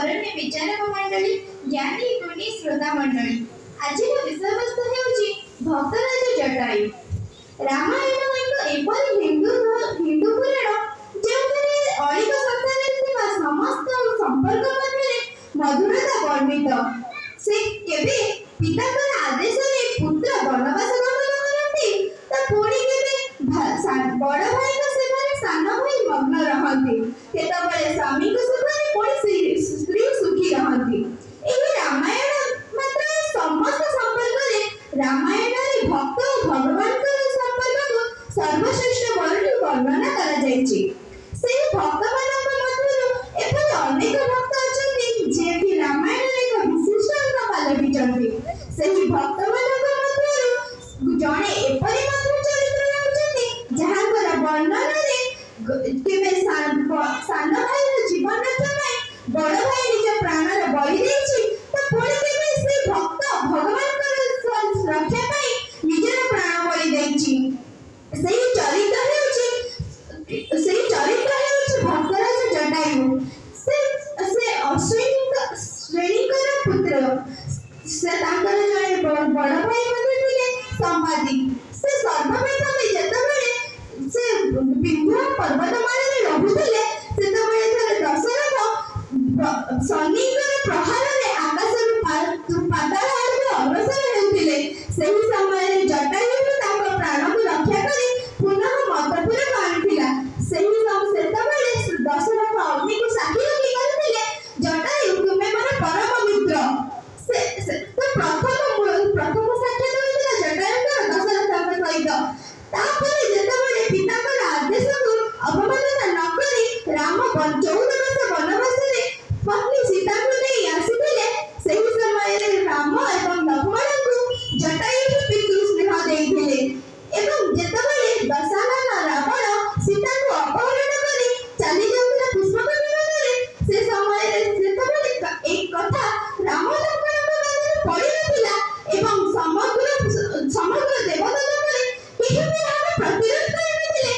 ବରଣ୍ୟ ବିଚାରକ ମଣ୍ଡଳୀ, ଜ୍ଞାନୀ ଗୁଣୀ ଶ୍ରୋତା ମଣ୍ଡଳୀ, ଆଜିର ବିଷୟବସ୍ତୁ ହେଉଛି ଭକ୍ତରାଜ ଜଟାୟୁ। ରାମାୟଣ ଏକ ଏପରି ହିନ୍ଦୁ ପୁରାଣ ଯେଉଁଥିରେ ଅଳିକ ସଂସାରରେ ଥିବା ସମସ୍ତ ସମ୍ପର୍କ ମଧ୍ୟରେ ମଧୁରତା ବର୍ଣ୍ଣିତ। ସେ କେବେ ପିତାଙ୍କର ଆଦେଶରେ ପୁତ୍ର ବନବାସ ଗମନ କରନ୍ତି, ତ ପୁଣି କେବେ ବଡ଼ ଭାଇଙ୍କ ସେବାରେ ସାନ ଭାଇ ମଗ୍ନ ରହନ୍ତି, କେତେବେଳେ ସ୍ୱାମୀଙ୍କ ସେବାରେ ପୁଣି ସ୍ତ୍ରୀ ସୁଖୀ ରହନ୍ତି। ଏହି ରାମାୟଣ ମାତ୍ର ସମସ୍ତ ସମ୍ପର୍କରେ ରାମାୟଣରେ ଭକ୍ତ ଓ ଭଗବାନଙ୍କର ସମ୍ପର୍କକୁ ସର୍ବଶ୍ରେଷ୍ଠ ବୋଲି ବର୍ଣ୍ଣନା କରାଯାଇଛି। ସେହି ଭକ୍ତମାନଙ୍କ ମଧ୍ୟରୁ ଏପରି ଅନେକ ଭକ୍ତ ଅଛନ୍ତି ଯିଏକି ରାମାୟଣରେ ଏକ ବିଶିଷ୍ଟ ଅଙ୍ଗ ପାଲଟିଛନ୍ତି। ସେହି ଭକ୍ତମାନଙ୍କ ମଧ୍ୟରୁ ଜଣେ ଏପରି ମଧ୍ୟ ଚରିତ୍ର ରହୁଛନ୍ତି ଯାହାଙ୍କର ବର୍ଣ୍ଣନାରେ କେବେ ସାନ ଭାଇର ଜୀବନ ରକ୍ଷା ପାଇଁ ବଡ଼ ଭାଇ ନିଜ ପ୍ରାଣର ବଳି ଦେଇଛି, ତ ପୁଣି କେବେ ସେ ଭକ୍ତ ଭଗବାନଙ୍କର ରକ୍ଷା ପାଇଁ ନିଜର ପ୍ରାଣ ବଳି ଦେଇଛି। ସେହି ଚରିତ୍ର ହେଉଛି ଭକ୍ତରାଜ ଜଟାୟୁ। ସେ ଅଶ୍ୱିନୀଙ୍କର ପୁତ୍ର। ସେ ତାଙ୍କର ଜଣେ ବଡ଼ ଭାଇ ମଧ୍ୟ ଥିଲେ ସମ୍ବାଦୀ। ସେ ସର୍ବପ୍ରଥମେ ଯେତେବେଳେ ସେ ବିନ୍ଧ୍ୟ ପର୍ବତମାଳାରେ ରହୁଥିଲେ, ସେତେବେଳେ ଥରେ ଦଶରଥ ଶନିଙ୍କର ପ୍ରହାରରେ ଆକାଶରୁ ପାତାଳ ଆଡ଼କୁ ଅଗ୍ରସର ହେଉଥିଲେ। ସେହି ସମୟରେ ଜଟାୟୁ ତାଙ୍କ ପ୍ରାଣକୁ ରକ୍ଷା କରି ପୁନଃ ମର୍ତ୍ତ୍ୟପୁରକୁ ଆଣିଥିଲା। ସେତେବେଳେ ଦଶରଥ ଅଗ୍ନିକୁ ସାକ୍ଷୀ ରଖି କହିଥିଲେ, ଜଟାୟୁ ତୁମେ ମୋର ପରମ ମିତ୍ର। ପ୍ରଥମ ସାକ୍ଷାତ ହୋଇଥିଲା ଜଟାୟୁଙ୍କର ଦଶରଥଙ୍କ ସହିତ। ତାପରେ ଯେତେବେଳେ ପିତାଙ୍କର ଆଦେଶକୁ ଅବମାନନା ନ କରି ରାମ 14 ବର୍ଷ ବନବାସରେ ପତ୍ନୀ ସୀତାଙ୍କୁ ନେଇ ଆସିଥିଲେ, ସେହି ସମୟରେ ରାମ ଏବଂ ଲକ୍ଷ୍ମଣଙ୍କୁ ଜଟାୟୁ ପିତୃ ସ୍ନେହ ଦେଇଥିଲେ। ଏବଂ ଯେତେବେଳେ ଦଶାନନ ରାବଣ ସୀତାଙ୍କୁ ଅପହରଣ କରି ଚାଲି ଯାଉଥିଲା ପୁଷ୍ପକ ବିମାନରେ, ସେ ସମୟରେ ଯେତେବେଳେ ଏହି କଥା ରାମ ଲକ୍ଷ୍ମଣଙ୍କ କାନରେ ପଡ଼ିନଥିଲା ଏବଂ ସମଗ୍ର ଦେବଦଳନରେ କେହି ବି ଏହାର ପ୍ରତିରୋଧ କରିନଥିଲେ,